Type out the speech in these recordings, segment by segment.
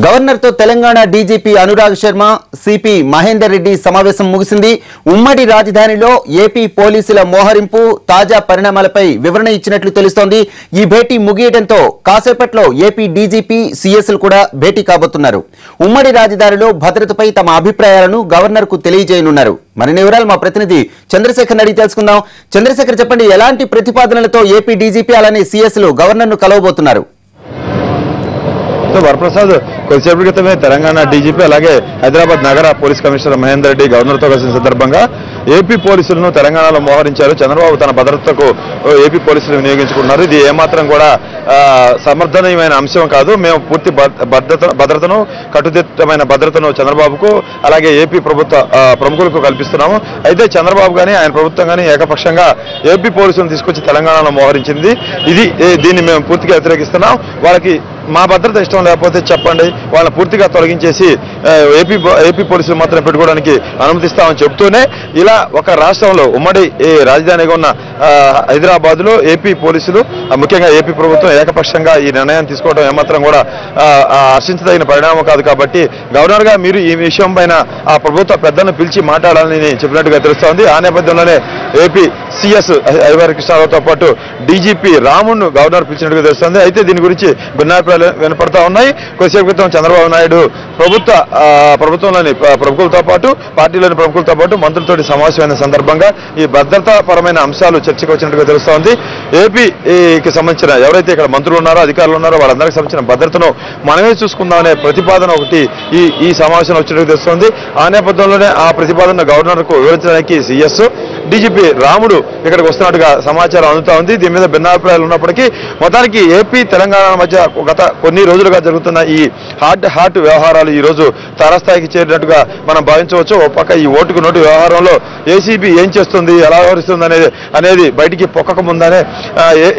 Governor తో Telangana DGP Anurag Sharma CP Mahender Reddy సమావేశం ముగిసింది. ఉమ్మడి రాజధానిలో ఏపీ పోలీసుల మోహరింపు తాజా పరిణామాలపై వివరణ ఇచ్చినట్లు తెలుస్తోంది. ఈ భేటీ ముగియడంతో కాసేపట్లో ఏపీ డీజీపీ సీఎస్లు కూడా భేటీ కాబోతున్నారు. ఉమ్మడి రాజధానిలో భద్రతపై తమ అభిప్రాయాలను గవర్నర్ కు తెలియజేయనున్నారు. మరిన్ని వివరాలు మా ప్రతినిధి చంద్రశేఖర్ అడిగి తెలుసుకుందాం. చంద్రశేఖర్, చెప్పండి, ఎలాంటి ప్రతిపాదనలతో ఏపీ డీజీపీ అలానే సీఎస్లు గవర్నర్ ను కలవబోతున్నారు? వరప్రసాద్, కొద్దిసేపటి క్రితమే తెలంగాణ డీజీపీ అలాగే హైదరాబాద్ నగర పోలీస్ కమిషనర్ మహేందర్ రెడ్డి గవర్నర్తో కలిసిన సందర్భంగా ఏపీ పోలీసులను తెలంగాణలో మోహరించారు. చంద్రబాబు తన భద్రతకు ఏపీ పోలీసులు వినియోగించుకున్నారు. ఇది ఏమాత్రం కూడా సమర్థనీయమైన అంశం కాదు. మేము పూర్తి భద్రతను, కట్టుదిట్టమైన భద్రతను చంద్రబాబుకు అలాగే ఏపీ ప్రభుత్వ ప్రముఖులకు కల్పిస్తున్నాము. అయితే చంద్రబాబు కానీ ఆయన ప్రభుత్వం కానీ ఏకపక్షంగా ఏపీ పోలీసులను తీసుకొచ్చి తెలంగాణలో మోహరించింది. దీన్ని మేము పూర్తిగా వ్యతిరేకిస్తున్నాం. వాళ్ళకి మా భద్రత ఇష్టం లేకపోతే చెప్పండి, వాళ్ళని పూర్తిగా తొలగించేసి ఏపీ పోలీసులు మాత్రం పెట్టుకోవడానికి అనుమతిస్తామని చెప్తూనే ఇలా ఒక రాష్ట్రంలో ఉమ్మడి రాజధానిగా ఉన్న హైదరాబాద్ లో ఏపీ పోలీసులు ముఖ్యంగా ఏపీ ప్రభుత్వం ఏకపక్షంగా ఈ నిర్ణయాన్ని తీసుకోవడం ఏమాత్రం కూడా హర్షించదగిన పరిణామం కాదు. కాబట్టి గవర్నర్ గా మీరు ఈ విషయం పైన ఆ ప్రభుత్వ పెద్దలను పిలిచి మాట్లాడాలని చెప్పినట్టుగా తెలుస్తోంది. ఆ నేపథ్యంలోనే ఏపీ సీఎస్ ఐవర్ కృష్ణారావుతో పాటు డీజీపీ రామును గవర్నర్ పిలిచినట్టుగా తెలుస్తోంది. అయితే దీని గురించి భిన్నాభిప్రాయాలు వినపడతా ఉన్నాయి. కొద్దిసేపు క్రితం చంద్రబాబు నాయుడు ప్రభుత్వంలోని ప్రముఖులతో పాటు పార్టీలోని ప్రముఖులతో పాటు మంత్రులతోటి సమావేశమైన సందర్భంగా ఈ భద్రతాపరమైన అంశాలు చర్చకు వచ్చినట్టుగా తెలుస్తోంది. ఏపీకి సంబంధించిన ఎవరైతే ఇక్కడ మంత్రులు ఉన్నారో అధికారులు ఉన్నారో వాళ్ళందరికీ సంబంధించిన భద్రతను మనమే చూసుకుందామనే ప్రతిపాదన ఒకటి ఈ సమావేశంలో వచ్చినట్టుగా తెలుస్తోంది. ఆ నేపథ్యంలోనే ఆ ప్రతిపాదన గవర్నర్కు వివరించడానికి సీఎస్ డీజీపీ రాముడు ఇక్కడికి వస్తున్నట్టుగా సమాచారం అందుతా ఉంది. దీని మీద భిన్నాభిప్రాయాలు ఉన్నప్పటికీ మొత్తానికి ఏపీ తెలంగాణ మధ్య గత కొన్ని రోజులుగా జరుగుతున్న ఈ హాట్ వ్యవహారాలు ఈ రోజు తారాస్థాయికి చేరినట్టుగా మనం భావించవచ్చు. ఒక పక్క ఈ ఓటుకు నోటు వ్యవహారంలో ఏసీబీ ఏం చేస్తుంది, ఎలా వ్యవహరిస్తుంది అనేది బయటికి పొక్కక ముందనే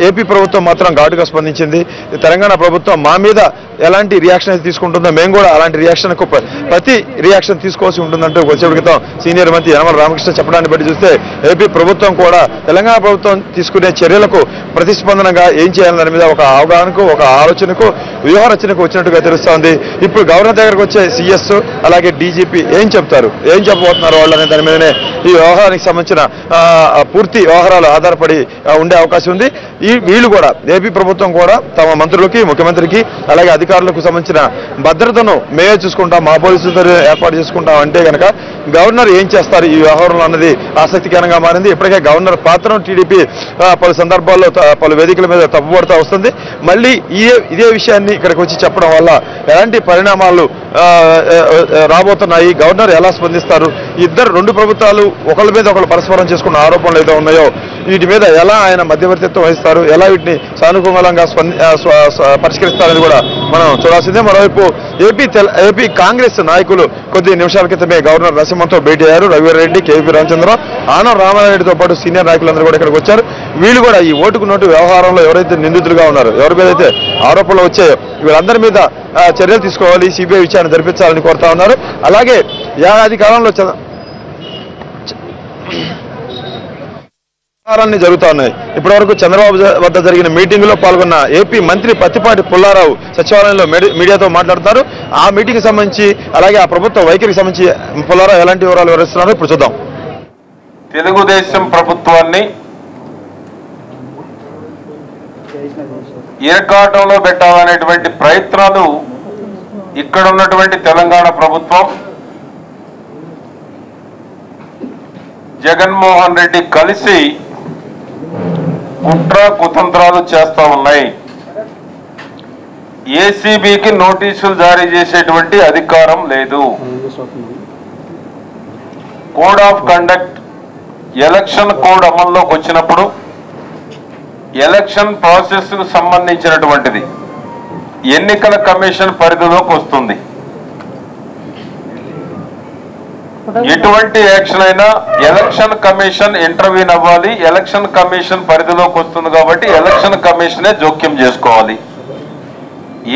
ఏపీ ప్రభుత్వం మాత్రం ఘాటుగా స్పందించింది. తెలంగాణ ప్రభుత్వం మా మీద ఎలాంటి రియాక్షన్ అయితే తీసుకుంటుందో మేము కూడా అలాంటి రియాక్షన్కు ప్రతి రియాక్షన్ తీసుకోవాల్సి ఉంటుందంటూ వచ్చేప్పటి క్రితం సీనియర్ మంత్రి యనమల రామకృష్ణ చెప్పడాన్ని బట్టి చూస్తే ఏపీ ప్రభుత్వం కూడా తెలంగాణ ప్రభుత్వం తీసుకునే చర్యలకు ప్రతిస్పందనగా ఏం చేయాలని దాని మీద ఒక అవగాహనకు, ఒక ఆలోచనకు, వ్యూహరచనకు వచ్చినట్టుగా తెలుస్తోంది. ఇప్పుడు గవర్నర్ దగ్గరకు వచ్చే సీఎస్ అలాగే డీజీపీ ఏం చెప్తారు, ఏం చెప్పబోతున్నారు వాళ్ళు అనే దాని మీదనే ఈ వ్యవహారానికి సంబంధించిన పూర్తి వ్యవహారాలు ఆధారపడి ఉండే అవకాశం ఉంది. వీళ్ళు కూడా ఏపీ ప్రభుత్వం కూడా తమ మంత్రులకి, ముఖ్యమంత్రికి అలాగే అధికారులకు సంబంధించిన భద్రతను మేమే చూసుకుంటాం, మా పోలీసులతో ఏర్పాటు చేసుకుంటాం అంటే కనుక గవర్నర్ ఏం చేస్తారు ఈ వ్యవహారంలో అన్నది ఆసక్తికరంగా మారింది. ఇప్పటికే గవర్నర్ పాత్రను టీడీపీ పలు సందర్భాల్లో పలు వేదికల మీద తప్పుపడుతూ వస్తుంది. మళ్ళీ ఇదే విషయాన్ని ఇక్కడికి వచ్చి చెప్పడం వల్ల ఎలాంటి పరిణామాలు రాబోతున్నాయి, గవర్నర్ ఎలా స్పందిస్తారు, రెండు ప్రభుత్వాలు ఒకరి మీద ఒకరు పరస్పరం చేసుకున్న ఆరోపణలు ఏదో ఉన్నాయో వీటి మీద ఎలా ఆయన మధ్యవర్తిత్వం వహిస్తారు, ఎలా వీటిని సానుకూలంగా పరిష్కరిస్తారని కూడా మనం చూడాల్సిందే. మరోవైపు ఏపీ కాంగ్రెస్ నాయకులు కొద్ది నిమిషాల క్రితమే గవర్నర్ నరసింహన్తో భేటీ అయ్యారు. రఘువీరారెడ్డి, కేవీ రామచంద్రరావు, ఆనం రామారెడ్డితో పాటు సీనియర్ నాయకులందరూ కూడా ఇక్కడికి వచ్చారు. వీళ్ళు కూడా ఈ ఓటుకు నోటు వ్యవహారంలో ఎవరైతే నిందితులుగా ఉన్నారో, ఎవరి మీద అయితే ఆరోపణలు వచ్చాయో వీళ్ళందరి మీద చర్యలు తీసుకోవాలి, సిబిఐ విచారణ జరిపించాలని కోరుతా ఉన్నారు. అలాగే ఏడాది కాలంలో జరుగుతా ఉన్నాయి. ఇప్పటివరకు చంద్రబాబు వద్ద జరిగిన మీటింగ్ లో పాల్గొన్న ఏపీ మంత్రి పత్తిపాటి పుల్లారావు సచివాలయంలో మీడియాతో మాట్లాడుతున్నారు. ఆ మీటింగ్ సంబంధించి అలాగే ఆ ప్రభుత్వ వైఖరికి సంబంధించి పుల్లారావు ఎలాంటి వివరాలు వివరిస్తున్నారో ఇప్పుడు చూద్దాం. తెలుగుదేశం ప్రభుత్వాన్ని ఇరకాటంలో పెట్టాలనేటువంటి ప్రయత్నాలు ఇక్కడ ఉన్నటువంటి తెలంగాణ ప్రభుత్వం, జగన్మోహన్ రెడ్డి కలిసి కుట్ర కుతంత్రాలు చేస్తా ఉన్నాయి. ఏసీబీకి నోటీసులు జారీ చేసేటువంటి అధికారం లేదు. Code of conduct, election code అమల్లోకి వచ్చినప్పుడు ఎలక్షన్ ప్రాసెస్ కు సంబంధించినటువంటిది ఎన్నికల కమిషన్ పరిధిలోకి వస్తుంది. ఎటువంటి యాక్షన్ అయినా ఎలక్షన్ కమిషన్ ఇంటర్వ్యూన్ అవ్వాలి. ఎలక్షన్ కమిషన్ పరిధిలోకి వస్తుంది కాబట్టి ఎలక్షన్ కమిషనే జోక్యం చేసుకోవాలి.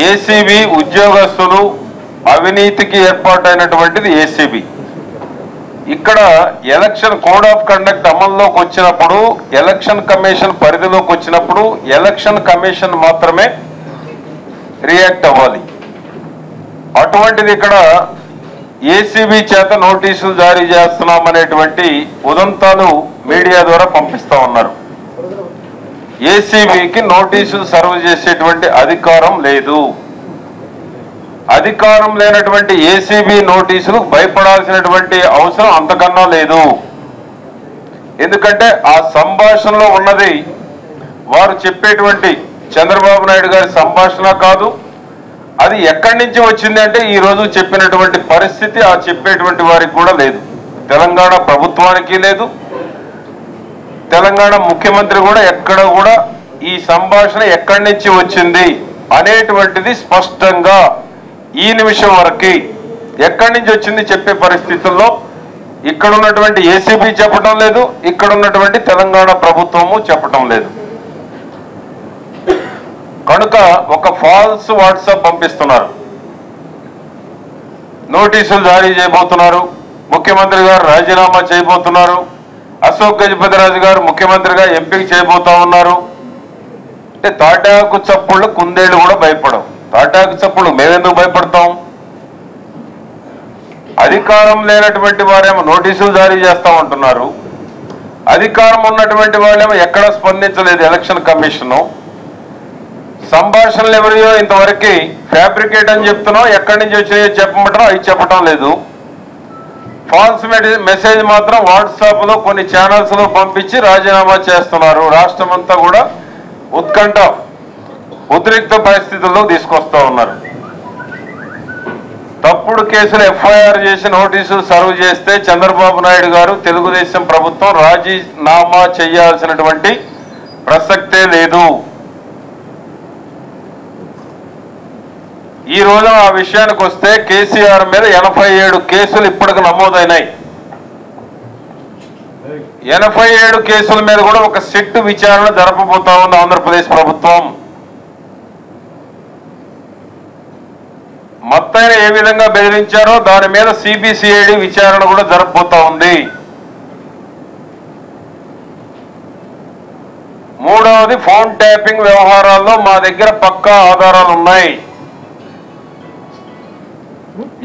ఏసీబీ ఉద్యోగస్తులు అవినీతికి ఏర్పాటైనటువంటిది ఏసీబీ. ఇక్కడ ఎలక్షన్ కోడ్ ఆఫ్ కండక్ట్ అమల్లోకి వచ్చినప్పుడు, ఎలక్షన్ కమిషన్ పరిధిలోకి వచ్చినప్పుడు ఎలక్షన్ కమిషన్ మాత్రమే రియాక్ట్ అవ్వాలి. అటువంటిది ఇక్కడ ఏసీబీ చేత నోటీసులు జారీ చేస్తున్నామనేటువంటి ఉదంతాలు మీడియా ద్వారా పంపిస్తా ఉన్నారు. ఏసీబీకి నోటీసులు సర్వ్ చేసేటువంటి అధికారం లేదు. అధికారం లేనటువంటి ఏసీబీ నోటీసులు భయపడాల్సినటువంటి అవసరం అంతకన్నా లేదు. ఎందుకంటే ఆ సంభాషణలో ఉన్నది వారు చెప్పేటువంటి చంద్రబాబు నాయుడు గారి సంభాషణ కాదు. అది ఎక్కడి నుంచి వచ్చింది అంటే ఈ రోజు చెప్పినటువంటి పరిస్థితి ఆ చెప్పేటువంటి వారికి కూడా లేదు. తెలంగాణ ప్రభుత్వానికి లేదు. తెలంగాణ ముఖ్యమంత్రి కూడా ఎక్కడ కూడా ఈ సంభాషణ ఎక్కడి నుంచి వచ్చింది అనేటువంటిది స్పష్టంగా ఈ నిమిషం వరకు ఎక్కడి నుంచి వచ్చింది చెప్పే పరిస్థితుల్లో ఇక్కడ ఉన్నటువంటి ఏసీబీ చెప్పడం లేదు, ఇక్కడ ఉన్నటువంటి తెలంగాణ ప్రభుత్వము చెప్పడం లేదు. కనుక ఒక ఫాల్స్ వాట్సాప్ పంపిస్తున్నారు, నోటీసులు జారీ చేయబోతున్నారు, ముఖ్యమంత్రి గారు రాజీనామా చేయబోతున్నారు, అశోక్ గజపతిరాజు గారు ముఖ్యమంత్రిగా ఎంపిక చేయబోతా ఉన్నారు. అంటే తాటాకు చప్పుళ్ళు కుందేళ్లు కూడా భయపడవు. తాటాకు చప్పుళ్ళు మేమెందుకు భయపడతాం? అధికారం లేనటువంటి వారేమో నోటీసులు జారీ చేస్తామంటున్నారు, అధికారం ఉన్నటువంటి వాళ్ళేమో ఎక్కడ స్పందించలేదు. ఎలక్షన్ కమిషన్ సంభాషణలు ఎవరియో ఇంతవరకు ఫ్యాబ్రికేట్ అని చెప్తున్నాం, ఎక్కడి నుంచి వచ్చినాయో చెప్పమంటారో అవి చెప్పడం లేదు. ఫాల్స్ మెసేజ్ మాత్రం వాట్సాప్ లో కొన్ని ఛానల్స్ లో పంపించి రాజీనామా చేస్తున్నారు. రాష్ట్రం అంతా కూడా ఉత్కంఠ ఉద్రిక్త పరిస్థితుల్లో తీసుకొస్తా ఉన్నారు. తప్పుడు కేసులు ఎఫ్ఐఆర్ చేసి నోటీసులు సర్వ్ చేస్తే చంద్రబాబు నాయుడు గారు తెలుగుదేశం ప్రభుత్వం రాజీనామా చేయాల్సినటువంటి ప్రసక్తే లేదు. ఈ రోజు ఆ విషయానికి వస్తే కేసీఆర్ మీద 87 కేసులు ఇప్పటికి నమోదైనాయి. 87 కేసుల మీద కూడా ఒక సిట్ విచారణ జరపబోతా ఉంది ఆంధ్రప్రదేశ్ ప్రభుత్వం. మొత్తం ఏ విధంగా బెదిరించారో దాని మీద సిబిసిఐడి విచారణ కూడా జరపబోతా ఉంది. మూడవది ఫోన్ ట్యాపింగ్ వ్యవహారాల్లో మా దగ్గర పక్కా ఆధారాలు ఉన్నాయి.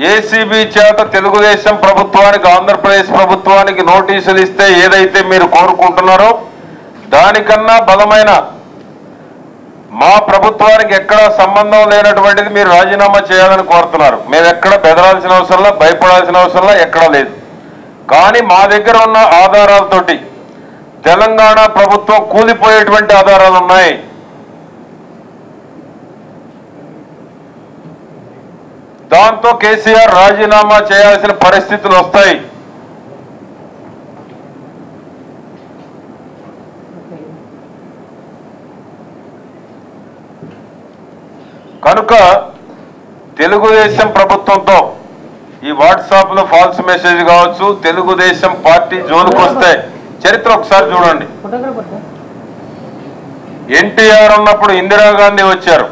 ఏసీబీ చేత తెలుగుదేశం ప్రభుత్వానికి ఆంధ్రప్రదేశ్ ప్రభుత్వానికి నోటీసులు ఇస్తే ఏదైతే మీరు కోరుకుంటున్నారో దానికన్నా బలమైన మా ప్రభుత్వానికి ఎక్కడ సంబంధం లేనటువంటిది మీరు రాజీనామా చేయాలని కోరుతున్నారు. మేము ఎక్కడ బెదరాల్సిన అవసరంలా, భయపడాల్సిన అవసరంలా ఎక్కడా లేదు. కానీ మా దగ్గర ఉన్న ఆధారాలతోటి తెలంగాణ ప్రభుత్వం కూలిపోయేటువంటి ఆధారాలు ఉన్నాయి. దాంతో కేసీఆర్ రాజీనామా చేయాల్సిన పరిస్థితులు వస్తాయి. కనుక తెలుగుదేశం ప్రభుత్వంతో ఈ వాట్సాప్ లో ఫాల్స్ మెసేజ్ కావచ్చు, తెలుగుదేశం పార్టీ జోలికి వస్తే చరిత్ర ఒకసారి చూడండి. ఎన్టీఆర్ ఉన్నప్పుడు ఇందిరాగాంధీ వచ్చారు,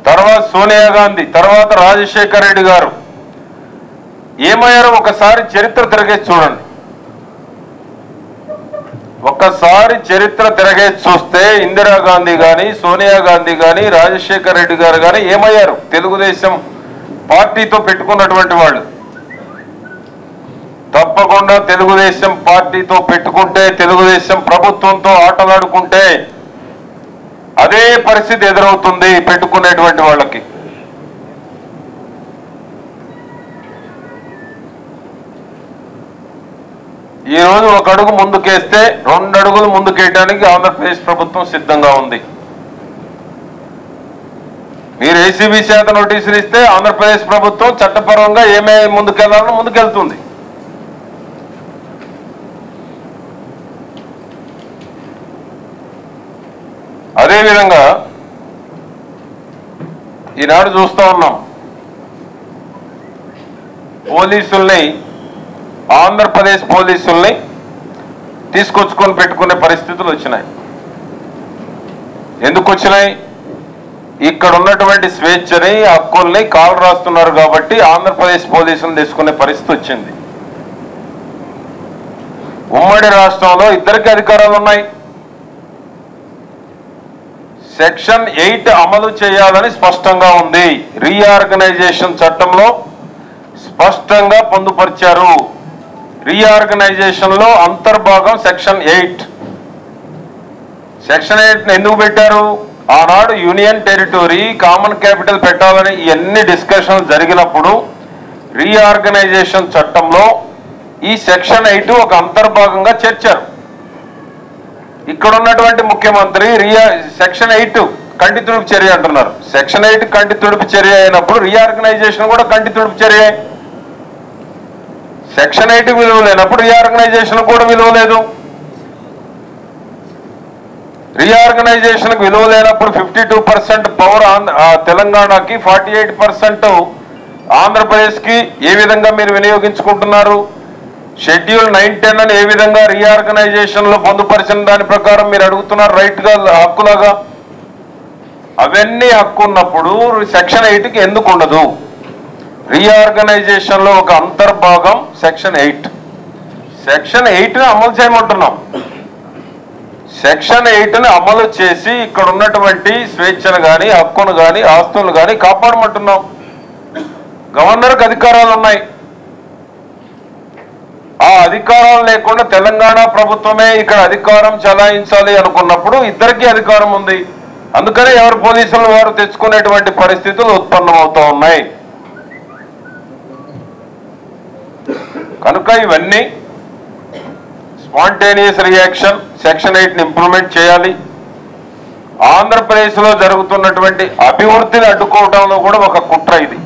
తర్వాత సోనియా గాంధీ, తర్వాత రాజశేఖర రెడ్డి గారు ఏమయ్యారో ఒకసారి చరిత్ర తిరగేసి చూడండి. ఒక్కసారి చరిత్ర తిరగేసి చూస్తే ఇందిరాగాంధీ కానీ, సోనియా గాంధీ కానీ, రాజశేఖర రెడ్డి గారు కానీ ఏమయ్యారు? తెలుగుదేశం పార్టీతో పెట్టుకున్నటువంటి వాళ్ళు. తప్పకుండా తెలుగుదేశం పార్టీతో పెట్టుకుంటే, తెలుగుదేశం ప్రభుత్వంతో ఆటలాడుకుంటే అదే పరిస్థితి ఎదురవుతుంది పెట్టుకునేటువంటి వాళ్ళకి. ఈ రోజు ఒక అడుగు ముందుకేస్తే 2 అడుగులు ముందుకేయడానికి ఆంధ్రప్రదేశ్ ప్రభుత్వం సిద్ధంగా ఉంది. మీరు ఏసీబీ చేత నోటీసులు ఇస్తే ఆంధ్రప్రదేశ్ ప్రభుత్వం చట్టపరంగా ఏమేమి ముందుకెళ్లాలో ముందుకెళ్తుంది. అదేవిధంగా ఈనాడు చూస్తూ ఉన్నాం, పోలీసుల్ని, ఆంధ్రప్రదేశ్ పోలీసుల్ని తీసుకొచ్చుకొని పెట్టుకునే పరిస్థితులు వచ్చినాయి. ఎందుకు వచ్చినాయి? ఇక్కడ ఉన్నటువంటి స్వేచ్ఛని, హక్కుల్ని కాలు రాస్తున్నారు కాబట్టి ఆంధ్రప్రదేశ్ పోలీసులను తీసుకునే పరిస్థితి వచ్చింది. ఉమ్మడి రాష్ట్రంలో ఇద్దరికి అధికారాలు ఉన్నాయి. సెక్షన్ 8 అమలు చేయాలని స్పష్టంగా ఉంది. రీఆర్గనైజేషన్ చట్టంలో స్పష్టంగా పొందుపరిచారు. రీఆర్గనైజేషన్ లో అంతర్భాగం సెక్షన్ 8. సెక్షన్ 8 ఎందుకు పెట్టారు? ఆనాడు యూనియన్ టెరిటరీ, కామన్ క్యాపిటల్ పెట్టాలని ఇవన్నీ డిస్కషన్ జరిగినప్పుడు రీఆర్గనైజేషన్ చట్టంలో ఈ సెక్షన్ 8 ఒక అంతర్భాగంగా చేర్చారు. ఇక్కడ ఉన్నటువంటి ముఖ్యమంత్రి సెక్షన్ 8 కంటి తుడుపు చర్య అంటున్నారు. సెక్షన్ 8 కంటి తుడుపు చర్య అయినప్పుడు రీఆర్గనైజేషన్ కూడా కంటి తుడుపు చర్య. సెక్షన్ 8 విలువ లేనప్పుడు రీఆర్గనైజేషన్ కూడా విలువ లేదు. రీఆర్గనైజేషన్ విలువ లేనప్పుడు 52% పవర్ తెలంగాణకి, 48% ఆంధ్రప్రదేశ్ కి ఏ విధంగా మీరు వినియోగించుకుంటున్నారు? షెడ్యూల్ 9, 10 అని ఏ విధంగా రీఆర్గనైజేషన్ లో పొందుపరిచిన దాని ప్రకారం మీరు అడుగుతున్నారు రైట్ గా, హక్కులాగా? అవన్నీ హక్కు ఉన్నప్పుడు సెక్షన్ 8కి ఎందుకు ఉండదు? రీఆర్గనైజేషన్ లో ఒక అంతర్భాగం సెక్షన్ 8. సెక్షన్ 8ని అమలు చేయమంటున్నాం. సెక్షన్ 8ని అమలు చేసి ఇక్కడ ఉన్నటువంటి స్వేచ్ఛను కానీ, హక్కును కానీ, ఆస్తులను కానీ కాపాడమంటున్నాం. గవర్నర్కి అధికారాలు ఉన్నాయి. ఆ అధికారాలు లేకుండా తెలంగాణ ప్రభుత్వమే ఇక్కడ అధికారం చలాయించాలి అనుకున్నప్పుడు ఇద్దరికీ అధికారం ఉంది. అందుకనే ఎవరు పోలీసులు వారు తెచ్చుకునేటువంటి పరిస్థితులు ఉత్పన్నమవుతూ ఉన్నాయి. కనుక ఇవన్నీ స్పాంటేనియస్ రియాక్షన్ సెక్షన్ 8ని ఇంప్లిమెంట్ చేయాలి. ఆంధ్రప్రదేశ్ లో జరుగుతున్నటువంటి అభివృద్ధిని అడ్డుకోవడంలో కూడా ఒక కుట్ర ఇది.